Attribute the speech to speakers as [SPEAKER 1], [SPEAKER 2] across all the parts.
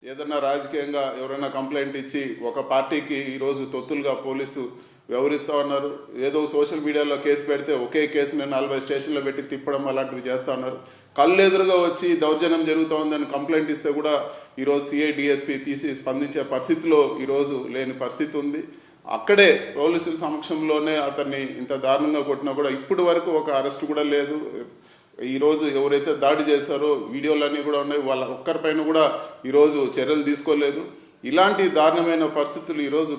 [SPEAKER 1] ఏదన్నా రాజకీయంగా ఎవరైనా కంప్లైంట్ ఇచ్చి ఒక పార్టీకి ఈరోజు తొత్తులుగా పోలీసు వ్యవహరిస్తూ ఉన్నారు. ఏదో సోషల్ మీడియాలో కేసు పెడితే ఒకే కేసుని 40 స్టేషన్లో పెట్టి తిప్పడం అలాంటివి చేస్తూ ఉన్నారు. కళ్ళు ఎదురుగా వచ్చి దౌర్జన్యం జరుగుతూ ఉందని కంప్లైంట్ ఇస్తే కూడా ఈరోజు సిఐ డిఎస్పీ తీసి స్పందించే పరిస్థితిలో ఈరోజు లేని పరిస్థితి ఉంది. అక్కడే పోలీసుల సమక్షంలోనే అతన్ని ఇంత దారుణంగా కొట్టినా కూడా ఇప్పటి వరకు ఒక అరెస్ట్ కూడా లేదు. ఈరోజు ఎవరైతే దాడి చేశారో వీడియోలన్నీ కూడా ఉన్నాయి, వాళ్ళ ఒక్కరిపైన కూడా ఈరోజు చర్యలు తీసుకోలేదు. ఇలాంటి దారుణమైన పరిస్థితులు ఈరోజు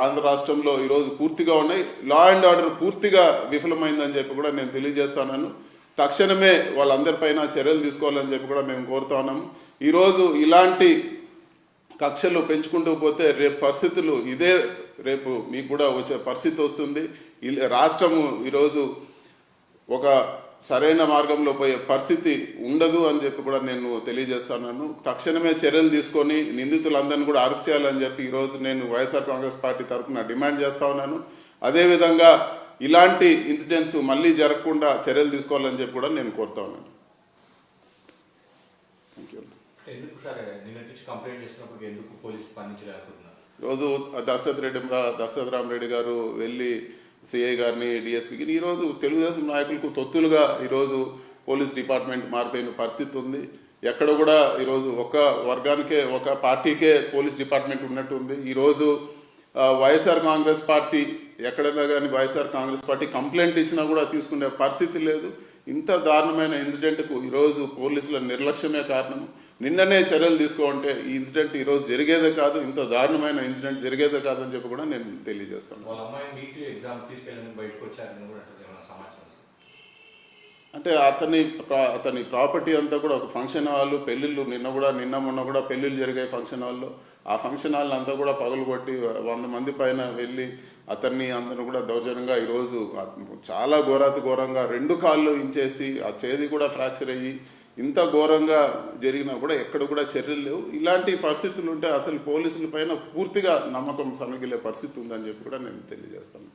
[SPEAKER 1] ఆంధ్ర రాష్ట్రంలో ఈరోజు పూర్తిగా ఉన్నాయి. లా అండ్ ఆర్డర్ పూర్తిగా విఫలమైందని చెప్పి కూడా నేను తెలియజేస్తున్నాను. తక్షణమే వాళ్ళందరిపైన చర్యలు తీసుకోవాలని చెప్పి కూడా మేము కోరుతా ఉన్నాము. ఈరోజు ఇలాంటి కక్షలు పెంచుకుంటూ పోతే రేపు పరిస్థితులు ఇదే, రేపు మీకు కూడా వచ్చే పరిస్థితి వస్తుంది. రాష్ట్రము ఈరోజు ఒక సరైన మార్గంలో పోయే పరిస్థితి ఉండదు అని చెప్పి కూడా నేను తెలియజేస్తున్నాను. తక్షణమే చర్యలు తీసుకొని నిందితులందరినీ కూడా అరెస్ట్ చేయాలని చెప్పి ఈరోజు నేను వైఎస్ఆర్ కాంగ్రెస్ పార్టీ తరఫున డిమాండ్ చేస్తా ఉన్నాను. అదేవిధంగా ఇలాంటి ఇన్సిడెంట్స్ మళ్ళీ జరగకుండా చర్యలు తీసుకోవాలని చెప్పి కూడా నేను కోరుతా ఉన్నాను. ఈరోజు దశరథరామరెడ్డి గారు వెళ్ళి సిఐ గారిని డిఎస్పీకి ఈరోజు తెలుగుదేశం నాయకులకు తొత్తులుగా ఈరోజు పోలీస్ డిపార్ట్మెంట్ మారిపోయిన పరిస్థితి ఉంది. ఎక్కడ కూడా ఈరోజు ఒక వర్గానికే ఒక పార్టీకే పోలీస్ డిపార్ట్మెంట్ ఉన్నట్టు ఉంది. ఈరోజు వైఎస్ఆర్ కాంగ్రెస్ పార్టీ ఎక్కడైనా కానీ వైఎస్ఆర్ కాంగ్రెస్ పార్టీ కంప్లైంట్ ఇచ్చినా కూడా తీసుకునే పరిస్థితి లేదు. ఇంత దారుణమైన ఇన్సిడెంట్కు ఈరోజు పోలీసుల నిర్లక్ష్యమే కారణం. నిన్ననే చర్యలు తీసుకోమంటే ఈ ఇన్సిడెంట్ ఈరోజు జరిగేదే కాదు, ఇంత దారుణమైన ఇన్సిడెంట్ జరిగేదే కాదని చెప్పి కూడా నేను తెలియజేస్తాను. అంటే అతని ప్రాపర్టీ అంతా కూడా ఒక ఫంక్షన్ హాల్, పెళ్లిళ్ళు నిన్న మొన్న కూడా పెళ్లిళ్ళు జరిగాయి ఫంక్షన్ హాల్లో. ఆ ఫంక్షన్ హాల్ అంతా కూడా పగలగొట్టి 100 మంది పైన వెళ్ళి అతన్ని అందరూ కూడా దౌర్జన్యంగా ఈరోజు చాలా ఘోరంగా 2 కాళ్ళు ఇంచేసి ఆ చేతి కూడా ఫ్రాక్చర్ అయ్యి ఇంత ఘోరంగా జరిగినా కూడా ఎక్కడ కూడా చర్యలు లేవు. ఇలాంటి పరిస్థితులు ఉంటే అసలు పోలీసుల పైన పూర్తిగా నమ్మకం సన్నగిలే పరిస్థితి ఉందని చెప్పి కూడా నేను తెలియజేస్తాను.